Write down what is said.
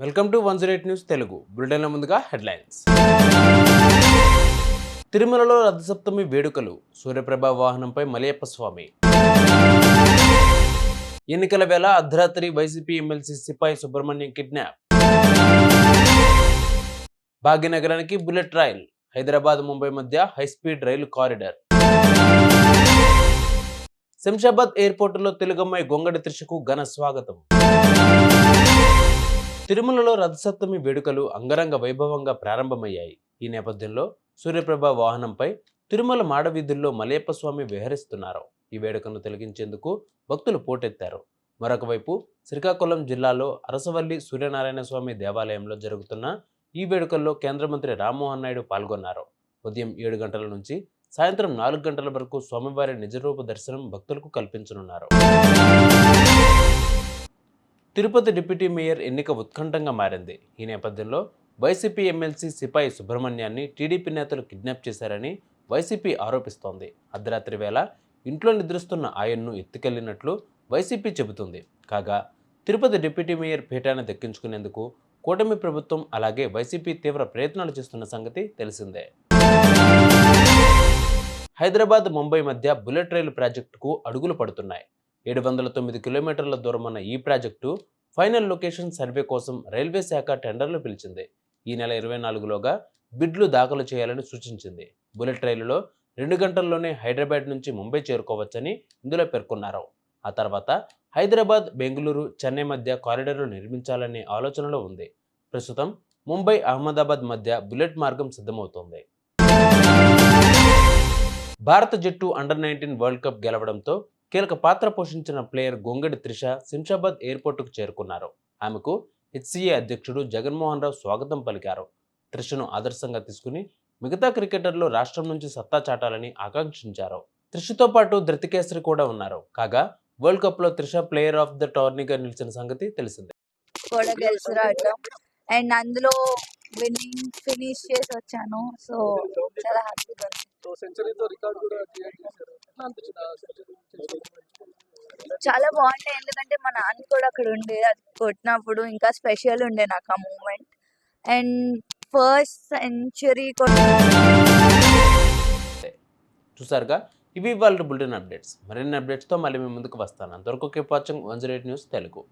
Welcome to 108 news Telugu బులెటిన్ల ముందుగా headlines. తిరుమలలో రథసప్తమి వేడుకలు, సూర్యప్రభ వాహనంపై మలయప్ప స్వామి. ఎన్నికల వేళ అర్ధరాత్రి వైసీపీ ఎమ్మెల్సీ సిపాయి సుబ్రహ్మణ్యం కిడ్నాప్. భాగ్యనగరానికి బుల్లెట్ రైల్, హైదరాబాద్ ముంబై మధ్య హైస్పీడ్ రైలు కారిడార్. శంషాబాద్ ఎయిర్పోర్టులో తెలుగమ్మాయి గొంగడి త్రిషకు ఘన స్వాగతం. తిరుమలలో రథసప్తమి వేడుకలు అంగరంగ వైభవంగా ప్రారంభమయ్యాయి. ఈ నేపథ్యంలో సూర్యప్రభ వాహనంపై తిరుమల మాడవీధుల్లో మలయప్ప స్వామి విహరిస్తున్నారు. ఈ వేడుకను తిలకించేందుకు భక్తులు పోటెత్తారు. మరొక వైపు శ్రీకాకుళం జిల్లాలో అరసవల్లి సూర్యనారాయణ స్వామి దేవాలయంలో జరుగుతున్న ఈ వేడుకల్లో కేంద్ర మంత్రి రామ్మోహన్ నాయుడు పాల్గొన్నారు. ఉదయం 7 గంటల నుంచి సాయంత్రం 4 గంటల వరకు స్వామివారి నిజరూప దర్శనం భక్తులకు కల్పించనున్నారు. తిరుపతి డిప్యూటీ మేయర్ ఎన్నిక ఉత్కంఠంగా మారింది. ఈ నేపథ్యంలో వైసీపీ ఎమ్మెల్సీ సిపాయి సుబ్రహ్మణ్యాన్ని టీడీపీ నేతలు కిడ్నాప్ చేశారని వైసీపీ ఆరోపిస్తోంది. అర్ధరాత్రి వేళ ఇంట్లో నిద్రిస్తున్న ఆయన్ను ఎత్తుకెళ్లినట్లు వైసీపీ చెబుతుంది. కాగా తిరుపతి డిప్యూటీ మేయర్ పీఠాన్ని దక్కించుకునేందుకు కూటమి ప్రభుత్వం అలాగే వైసీపీ తీవ్ర ప్రయత్నాలు చేస్తున్న సంగతి తెలిసిందే. హైదరాబాద్ ముంబై మధ్య బుల్లెట్ రైలు ప్రాజెక్టుకు అడుగులు పడుతున్నాయి. 709 కిలోమీటర్ల దూరమున్న ఈ ప్రాజెక్టు ఫైనల్ లొకేషన్ సర్వే కోసం రైల్వే శాఖ టెండర్లు పిలిచింది. ఈ నెల 24లోగా బిడ్లు దాఖలు చేయాలని సూచించింది. బుల్లెట్ రైలులో 2 గంటల్లోనే హైదరాబాద్ నుంచి ముంబై చేరుకోవచ్చని ఇందులో పేర్కొన్నారు. ఆ తర్వాత హైదరాబాద్, బెంగళూరు, చెన్నై మధ్య కారిడార్లు నిర్మించాలనే ఆలోచనలో ఉంది. ప్రస్తుతం ముంబై, అహ్మదాబాద్ మధ్య బుల్లెట్ మార్గం సిద్ధమవుతోంది. భారత జట్టు అండర్-19 వరల్డ్ కప్ గెలవడంతో కీలక పాత్ర పోషించిన ప్లేయర్ గొంగడి త్రిష శంషాబాద్ ఎయిర్పోర్టుకు చేరుకున్నారు. ఆమెకు హెచ్సిఏ అధ్యక్షుడు జగన్మోహన్ రావు స్వాగతం పలికారు. త్రిషను ఆదర్శంగా తీసుకుని మిగతా క్రికెటర్లు రాష్ట్రం నుంచి సత్తా చాటాలని ఆకాంక్షించారు. త్రిషతో పాటు ధృతికేసరి కూడా ఉన్నారు. కాగా వరల్డ్ కప్ లో త్రిష ప్లేయర్ ఆఫ్ ద టోర్నీగా నిలిచిన సంగతి తెలిసిందే. అండ్ అందులో విన్నింగ్ ఫినిష్ చేసి వచ్చాను. సో చాలా హ్యాపీగా ఉంది. చాలా బాగుండే, ఎందుకంటే మా నాన్న కూడా అక్కడ ఉండే, అది కొట్టినప్పుడు ఇంకా స్పెషల్ ఉండే నాకు ఆ మూమెంట్. అండ్ ఫస్ట్ సెంచరీ చూసారుగా, ఇవి వాళ్ళ బులెటిన్ అప్డేట్స్. మరిన్ని అప్డేట్స్తో మళ్ళీ మీ ముందుకు వస్తాను. అంతవరకు కీప్ వాచింగ్ 108 న్యూస్ తెలుగు.